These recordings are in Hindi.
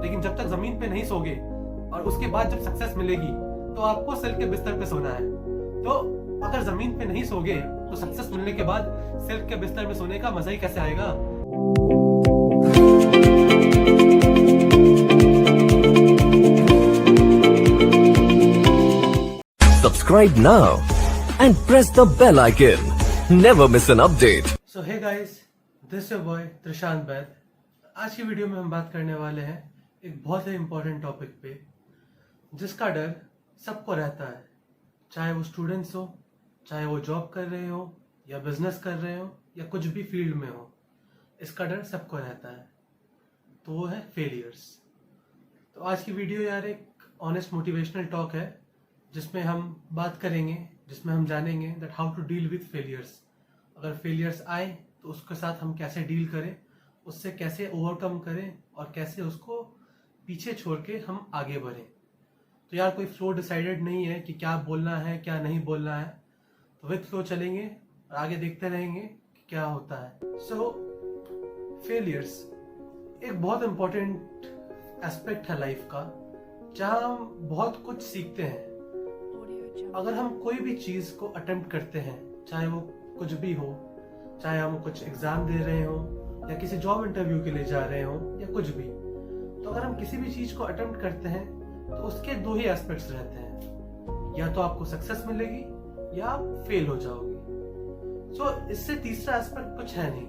लेकिन जब तक जमीन पे नहीं सोगे और उसके बाद जब सक्सेस मिलेगी तो आपको सिल्क के बिस्तर पे सोना है। तो अगर जमीन पे नहीं सोगे तो सक्सेस मिलने के बाद सिल्क के बिस्तर में सोने का मजा ही कैसे आएगा। Subscribe now and press the bell icon. Never miss an update. So hey guys, this is your boy Trishant बैद। आज की वीडियो में हम बात करने वाले हैं एक बहुत ही इम्पोर्टेंट टॉपिक पे जिसका डर सबको रहता है, चाहे वो स्टूडेंट्स हो, चाहे वो जॉब कर रहे हो या बिजनेस कर रहे हो या कुछ भी फील्ड में हो, इसका डर सबको रहता है। तो वो है फेलियर्स। तो आज की वीडियो यार एक ऑनेस्ट मोटिवेशनल टॉक है जिसमें हम बात करेंगे, जिसमें हम जानेंगे that how to deal with failures. अगर फेलियर्स आए तो उसके साथ हम कैसे डील करें, उससे कैसे ओवरकम करें और कैसे उसको पीछे छोड़ के हम आगे बढ़ें। तो यार कोई फ्लो डिसाइडेड नहीं है कि क्या बोलना है क्या नहीं बोलना है, तो विथ फ्लो चलेंगे और आगे देखते रहेंगे कि क्या होता है। सो फेलियर्स एक बहुत इम्पोर्टेंट एस्पेक्ट है लाइफ का, जहाँ हम बहुत कुछ सीखते हैं। अगर हम कोई भी चीज को अटेम्प्ट करते हैं, चाहे वो कुछ भी हो, चाहे हम कुछ एग्जाम दे रहे हो या किसी जॉब इंटरव्यू के लिए जा रहे हो या कुछ भी, तो अगर हम किसी भी चीज को अटेम्प्ट करते हैं तो उसके दो ही एस्पेक्ट्स रहते हैं, या तो आपको सक्सेस मिलेगी या आप फेल हो जाओगे। सो इससे तीसरा एस्पेक्ट कुछ है नहीं।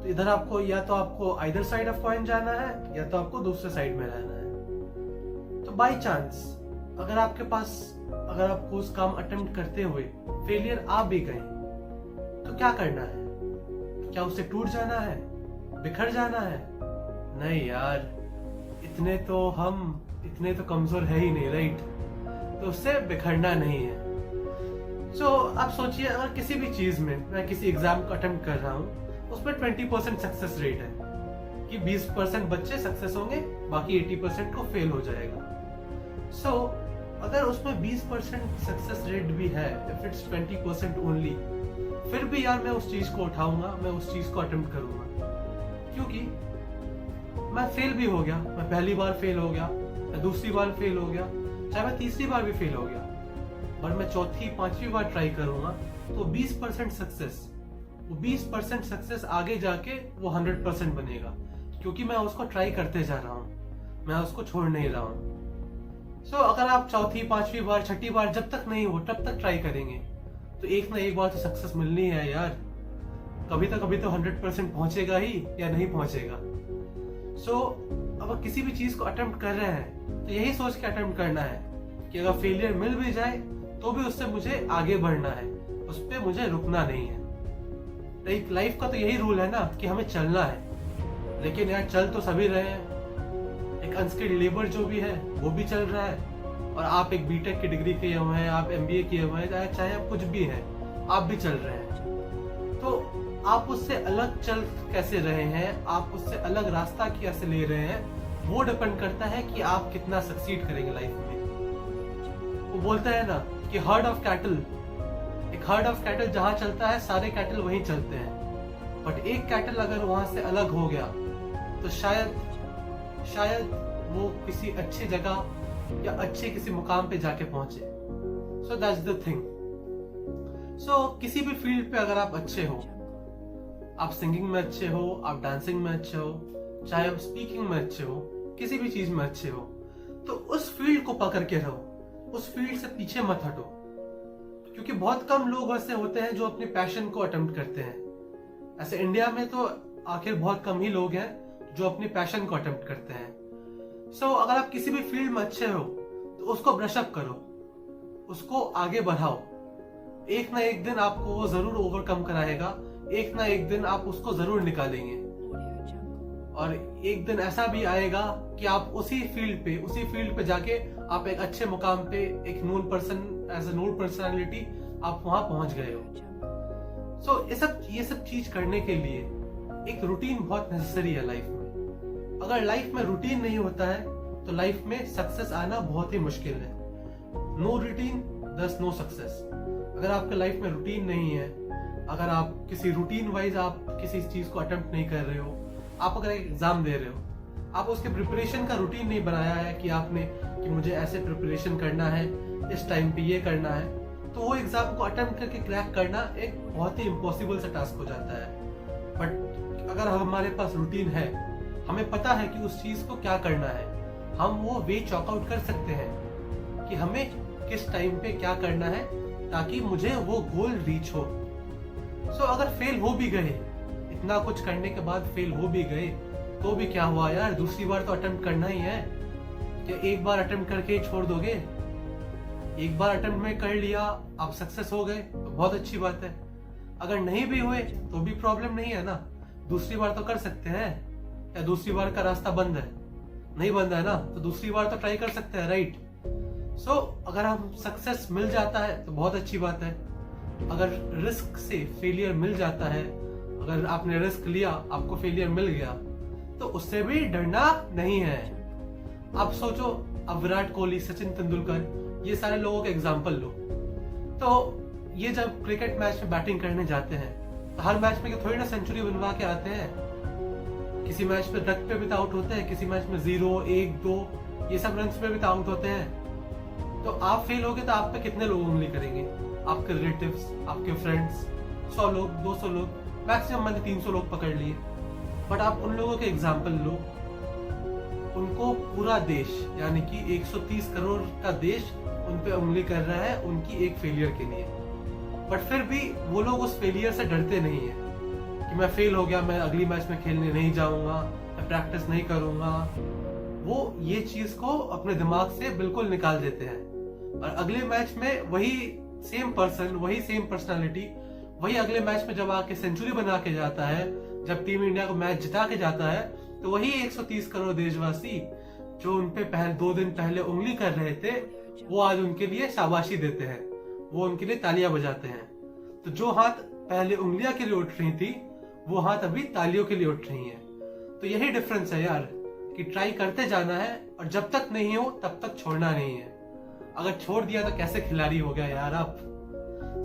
तो इधर आपको या तो आपको आइदर साइड ऑफ कॉइन जाना है या तो आपको दूसरे साइड में रहना है। तो बाई चांस अगर आपको उस काम अटेम्प्ट करते हुए फेलियर आ भी गए तो क्या करना है? क्या उससे टूट जाना है, बिखर जाना है? नहीं यार, इतने तो कमजोर है ही नहीं, राइट? तो उससे बिखरना नहीं है। सो आप सोचिए, अगर किसी भी चीज में मैं किसी एग्जाम को अटेम्प्ट कर रहा हूँ, उसमें 20% सक्सेस रेट है कि 20% बच्चे सक्सेस होंगे, बाकी 80% को फेल हो जाएगा। सो अगर उसमें 20% सक्सेस रेट भी है, इफ इट्स 20% ओनली, फिर भी यार मैं उस चीज को उठाऊंगा, मैं उस चीज को अटेम्प्ट करूंगा, क्योंकि मैं फेल भी हो गया। मैं पहली बार फेल हो गया, मैं दूसरी बार फेल हो गया, चाहे मैं तीसरी बार भी फेल हो गया, पर मैं चौथी पांचवी बार ट्राई करूंगा तो 20% सक्सेस, वो 20% सक्सेस आगे जाके वो 100% बनेगा, क्योंकि मैं उसको ट्राई करते जा रहा हूँ, मैं उसको छोड़ नहीं रहा हूँ। सो अगर आप चौथी पांचवी बार छठी बार जब तक नहीं हो तब तक ट्राई करेंगे तो एक ना एक बार तो सक्सेस मिलनी है यार। कभी तो 100% पहुंचेगा ही या नहीं पहुंचेगा। सो अगर किसी भी चीज को अटेम्प्ट कर रहे हैं तो यही सोच के अटेम्प्ट करना है कि अगर फेलियर मिल भी जाए तो भी उससे मुझे आगे बढ़ना है, उस पर मुझे रुकना नहीं है। लाइफ का तो यही रूल है ना कि हमें चलना है, लेकिन यार चल तो सभी रहे हैं। एक अनस्किल्ड लेबर जो भी है वो भी चल रहा है, और आप एक बीटेक की डिग्री किए हुए हैं, आप एमबीए किए हुए हैं, चाहे आप कुछ भी है, आप भी चल रहे हैं। तो आप उससे अलग चल कैसे रहे हैं, आप उससे अलग रास्ता कैसे ले रहे हैं, वो डिपेंड करता है कि आप कितना सक्सीड करेंगे लाइफ में। वो बोलते हैं ना कि हर्ड ऑफ कैटल जहां चलता है सारे कैटल वहीं चलते हैं, बट एक कैटल अगर वहां से अलग हो गया तो शायद वो किसी अच्छी जगह या अच्छे किसी मुकाम पे जाके पहुंचे। So that's the thing. So किसी भी फील्ड पे अगर आप अच्छे हो, आप सिंगिंग में अच्छे हो, आप डांसिंग में अच्छे हो, चाहे आप स्पीकिंग में अच्छे हो, किसी भी चीज में अच्छे हो, तो उस फील्ड को पकड़ के रहो, उस फील्ड से पीछे मत हटो, क्योंकि बहुत कम लोग ऐसे होते हैं जो अपने पैशन को अटेम्प्ट करते हैं। ऐसे इंडिया में तो आखिर बहुत कम ही लोग हैं जो अपने पैशन को अटेम्प्ट करते हैं। सो अगर आप किसी भी फील्ड में अच्छे हो तो उसको ब्रश अप करो, उसको आगे बढ़ाओ। एक ना एक दिन आपको वो जरूर ओवरकम कराएगा, एक ना एक दिन आप उसको जरूर निकालेंगे, और एक दिन ऐसा भी आएगा कि आप उसी फील्ड पे जाके आप एक अच्छे मुकाम पे, एक known person, as a known personality आप वहां पहुंच गए हो। सो ये सब चीज करने के लिए एक रूटीन बहुत नेसेसरी है लाइफ में। अगर लाइफ में रूटीन नहीं होता है तो लाइफ में सक्सेस आना बहुत ही मुश्किल है। नो रूटीन दस नो सक्सेस। अगर आपके लाइफ में रूटीन नहीं है, अगर आप किसी रूटीन वाइज आप किसी चीज को अटेम्प्ट नहीं कर रहे हो, आप अगर एक एग्जाम दे रहे हो, आप उसके प्रिपरेशन का रूटीन नहीं बनाया है कि आपने कि मुझे ऐसे प्रिपरेशन करना है, इस टाइम पे ये करना है, तो वो एग्जाम को अटेम्प्ट करके क्रैक करना एक बहुत ही इम्पॉसिबल सा टास्क हो जाता है। बट अगर हमारे पास रूटीन है, हमें पता है कि उस चीज को क्या करना है, हम वो वे चॉक आउट कर सकते हैं कि हमें किस टाइम पे क्या करना है ताकि मुझे वो गोल रीच हो। सो अगर फेल हो भी गए, इतना कुछ करने के बाद फेल हो भी गए, तो भी क्या हुआ यार, दूसरी बार तो अटेम्प्ट करना ही है। क्या एक बार अटेम्प्ट करके ही छोड़ दोगे? एक बार अटेम्प्ट में कर लिया, आप सक्सेस हो गए तो बहुत अच्छी बात है। अगर नहीं भी हुए तो भी प्रॉब्लम नहीं है ना, दूसरी बार तो कर सकते हैं। या दूसरी बार का रास्ता बंद है? नहीं बंद है ना, तो दूसरी बार तो ट्राई कर सकते हैं, राइट? सो अगर हम सक्सेस मिल जाता है तो बहुत अच्छी बात है। अगर रिस्क से फेलियर मिल जाता है, अगर आपने रिस्क लिया, आपको फेलियर मिल गया, तो उससे भी डरना नहीं है। आप सोचो, अब विराट कोहली, सचिन तेंदुलकर, ये सारे लोगों के एग्जाम्पल लो। तो ये जब क्रिकेट मैच में बैटिंग करने जाते हैं तो हर मैच में थोड़ी ना सेंचुरी बनवा के आते हैं। किसी मैच में डक पे भी तो आउट होते हैं, किसी मैच में 0, 1, 2 ये सब रन पे भी तो आउट होते हैं। तो आप फेल हो गए तो आप पे कितने लोग उंगली करेंगे? आपके रिलेटिव्स, आपके फ्रेंड्स, 100 लोग, 200 लोग, मैक्सिमम मैंने 300 लोग पकड़ लिए। बट आप उन लोगों के एग्जाम्पल लो, उनको पूरा देश यानी कि 130 करोड़ का देश उन पे उंगली कर रहा है उनकी एक फेलियर के लिए। बट फिर भी वो लोग उस फेलियर से डरते नहीं है कि मैं फेल हो गया, मैं अगली मैच में खेलने नहीं जाऊंगा, मैं प्रैक्टिस नहीं करूंगा। वो ये चीज को अपने दिमाग से बिल्कुल निकाल देते हैं और अगले मैच में वही सेम पर्सन, वही सेम पर्सनालिटी, वही अगले मैच में जब आके सेंचुरी बना के जाता है, जब टीम इंडिया को मैच जिता के जाता है, तो वही 130 करोड़ देशवासी जो उन पे 2 दिन पहले उंगली कर रहे थे, वो आज उनके लिए शाबाशी देते हैं, वो उनके लिए तालियां बजाते हैं। तो जो हाथ पहले उंगलियां के लिए उठ रही थी, वो हाथ अभी तालियों के लिए उठ रही हैं। तो यही डिफरेंस है यार, कि ट्राई करते जाना है और जब तक नहीं हो तब तक छोड़ना नहीं है। अगर छोड़ दिया तो कैसे खिलाड़ी हो गया यार, आप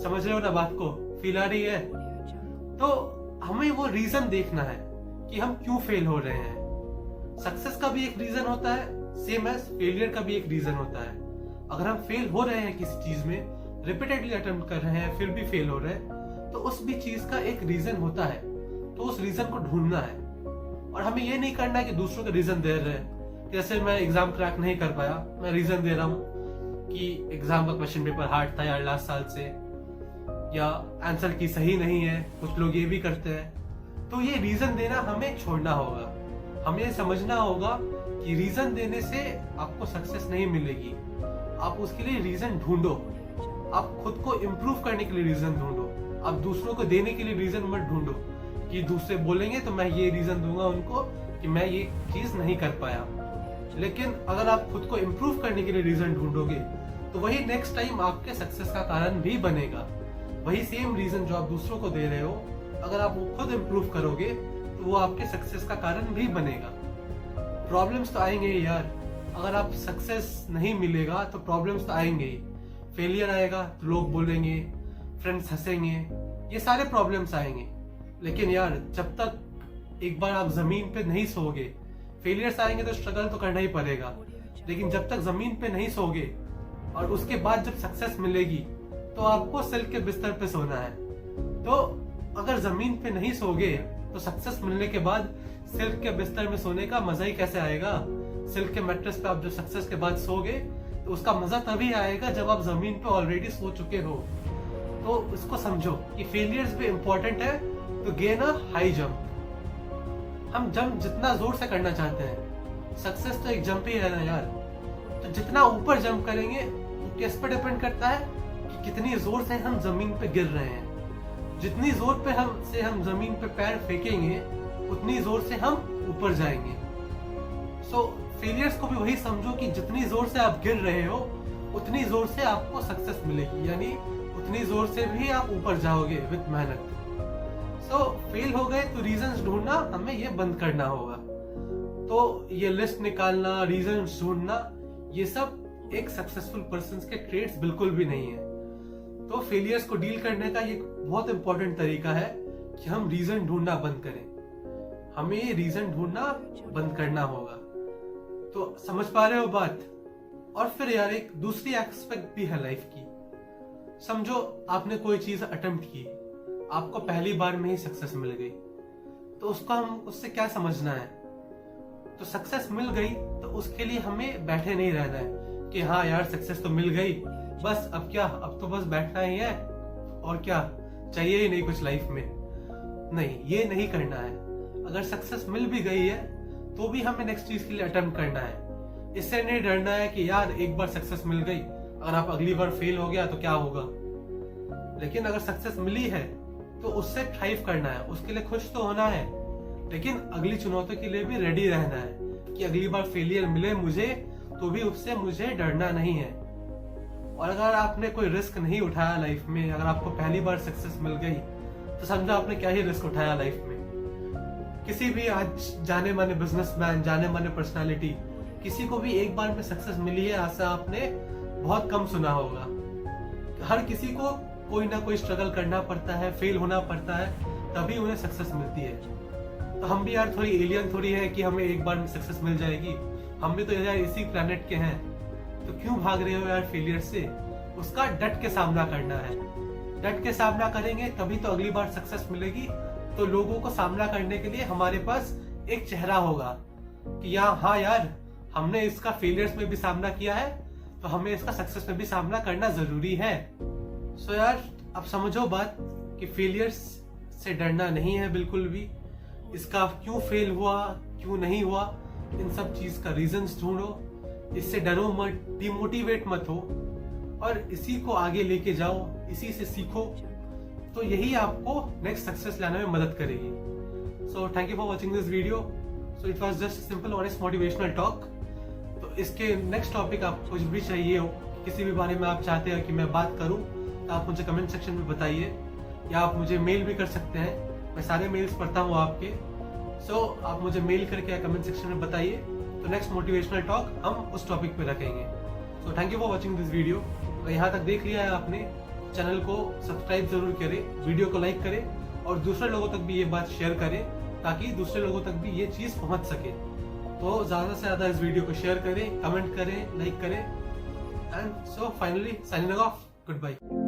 समझ रहे हो ना बात को? खिलाड़ी है तो हमें वो रीजन देखना है कि हम क्यों फेल हो रहे हैं। सक्सेस का भी एक रीजन होता है, सेम एज फेलियर का भी एक रीजन होता है। अगर हम फेल हो रहे हैं किसी चीज में, रिपीटेडली अटेम्प्ट कर रहे हैं फिर भी फेल हो रहे हैं, तो उस भी चीज का एक रीजन होता है, तो उस रीजन को ढूंढना है। और हमें ये नहीं करना है कि दूसरों का रीजन दे रहे हैं। जैसे मैं एग्जाम क्रैक नहीं कर पाया, मैं रीजन दे रहा हूँ कि एग्जाम का क्वेश्चन पेपर हार्ड था यार लास्ट साल से, या आंसर की सही नहीं है, कुछ लोग ये भी करते हैं। तो ये रीजन देना हमें छोड़ना होगा। हमें समझना होगा कि रीजन देने से आपको सक्सेस नहीं मिलेगी। आप उसके लिए रीजन ढूंढो, आप खुद को इम्प्रूव करने के लिए रीजन ढूंढो। आप दूसरों को देने के लिए रीजन मत ढूंढो कि दूसरे बोलेंगे तो मैं ये रीजन दूंगा उनको कि मैं ये चीज नहीं कर पाया। लेकिन अगर आप खुद को इम्प्रूव करने के लिए रीजन ढूंढोगे तो वही नेक्स्ट टाइम आपके सक्सेस का कारण भी बनेगा। वही सेम रीजन जो आप दूसरों को दे रहे हो, अगर आप वो खुद इम्प्रूव करोगे तो वो आपके सक्सेस का कारण भी बनेगा। प्रॉब्लम्स तो आएंगे ही यार, अगर आप सक्सेस नहीं मिलेगा तो प्रॉब्लम्स तो आएंगे ही। फेलियर आएगा तो लोग बोलेंगे, फ्रेंड्स हंसेंगे, ये सारे प्रॉब्लम्स आएंगे। लेकिन यार जब तक एक बार आप जमीन पे नहीं सोओगे, फेलियर्स आएंगे तो स्ट्रगल तो करना ही पड़ेगा, लेकिन जब तक जमीन पे नहीं सोओगे और उसके बाद जब सक्सेस मिलेगी तो आपको सिल्क के बिस्तर पे सोना है। तो अगर जमीन पे नहीं सोओगे तो सक्सेस मिलने के बाद सिल्क के बिस्तर में सोने का मजा ही कैसे आएगा? सिल्क के मैट्रेस पे आप जब सक्सेस के बाद सोओगे तो उसका मजा तभी आएगा जब आप जमीन पे ऑलरेडी सो चुके हो। तो इसको समझो कि फेलियर्स भी इंपॉर्टेंट है तो गेन अ हाई जंप। हम जंप जितना जोर से करना चाहते हैं, सक्सेस तो एक जंप ही है ना यार। तो जितना ऊपर जंप करेंगे वो किस पर डिपेंड करता है कि कितनी जोर से हम जमीन पे गिर रहे हैं। जितनी जोर पे हम जमीन पे पैर फेंकेंगे उतनी जोर से हम ऊपर जाएंगे। सो फेलियर्स को भी वही समझो कि जितनी जोर से आप गिर रहे हो उतनी जोर से आपको सक्सेस मिलेगी, यानी उतनी जोर से भी आप ऊपर जाओगे विद मेहनत। सो फेल हो गए तो रीजंस ढूंढना हमें ये बंद करना होगा। तो ये लिस्ट निकालना, रीजंस ढूंढना, ये सब एक सक्सेसफुल पर्सन के ट्रेड्स बिल्कुल भी नहीं है। तो फेलियर्स को डील करने का ये बहुत इंपॉर्टेंट तरीका है कि हम रीजन ढूंढना बंद करें। हमें ये रीजन ढूंढना बंद करना होगा। तो समझ पा रहे हो बात? और फिर यार एक दूसरी एस्पेक्ट भी है लाइफ की। समझो आपने कोई चीज अटेम्प्ट की, आपको पहली बार में ही सक्सेस मिल गई, तो उससे क्या समझना है? तो सक्सेस मिल गई तो उसके लिए हमें बैठे नहीं रहना है कि हाँ यार सक्सेस तो मिल गई, बस अब क्या, अब तो बस बैठना ही है और क्या चाहिए ही नहीं कुछ लाइफ में। नहीं, ये नहीं करना है। अगर सक्सेस मिल भी गई है तो भी हमें नेक्स्ट चीज के लिए अटेम्प्ट करना है। इससे नहीं डरना है कि यार एक बार सक्सेस मिल गई, अगर आप अगली बार फेल हो गया तो क्या होगा। लेकिन अगर सक्सेस मिली है तो उससे थ्राइव करना है, उसके लिए खुश तो होना है, लेकिन अगली चुनौती के लिए भी रेडी रहना है कि अगली बार फेलियर मिले मुझे तो भी उससे मुझे डरना नहीं है। और अगर आपने कोई रिस्क नहीं उठाया लाइफ में, अगर आपको पहली बार सक्सेस मिल गई तो समझो आपने क्या ही रिस्क उठाया लाइफ में। किसी भी आज जाने माने बिजनेसमैन, जाने माने पर्सनालिटी, किसी को भी एक बार में सक्सेस मिली है ऐसा आपने बहुत कम सुना होगा। हर किसी को कोई ना कोई स्ट्रगल करना पड़ता है, फेल होना पड़ता है, तभी उन्हें सक्सेस मिलती है। तो हम भी यार थोड़ी एलियन थोड़ी है कि हमें एक बार में सक्सेस मिल जाएगी। हम भी तो यार इसी प्लेनेट के हैं, तो क्यों भाग रहे हो यार फेलियर से? उसका डट के सामना करना है। डट के सामना करेंगे तभी तो अगली बार सक्सेस मिलेगी। तो लोगों को सामना करने के लिए हमारे पास एक चेहरा होगा कि हाँ यार हमने इसका फेलियर्स में भी सामना किया है, तो हमें इसका सक्सेस में भी सामना करना जरूरी है। सो यार अब समझो बात कि फेलियर्स से डरना नहीं है बिल्कुल भी। इसका क्यों फेल हुआ, क्यों नहीं हुआ, इन सब चीज का रीजंस ढूंढो। इससे डरो मत, डिमोटिवेट मत हो और इसी को आगे लेके जाओ, इसी से सीखो। तो यही आपको नेक्स्ट सक्सेस लाने में मदद करेगी। So thank you for watching this video. So it was just simple honest motivational talk. तो इसके नेक्स्ट टॉपिक आपको कुछ भी चाहिए हो, किसी भी बारे में आप चाहते हो कि मैं बात करूं, तो आप मुझे कमेंट सेक्शन में बताइए, या आप मुझे मेल भी कर सकते हैं। मैं सारे मेल्स पढ़ता हूँ आपके। सो आप मुझे मेल करके या कमेंट सेक्शन में बताइए, तो नेक्स्ट मोटिवेशनल टॉक हम उस टॉपिक पे रखेंगे। So thank you for watching this video. अगर यहाँ तक देख लिया है आपने, चैनल को सब्सक्राइब जरूर करें, वीडियो को लाइक करें और दूसरे लोगों तक भी ये बात शेयर करें, ताकि दूसरे लोगों तक भी ये चीज पहुंच सके। तो ज्यादा से ज्यादा इस वीडियो को शेयर करें, कमेंट करें, लाइक करें। And so finally signing off, good bye.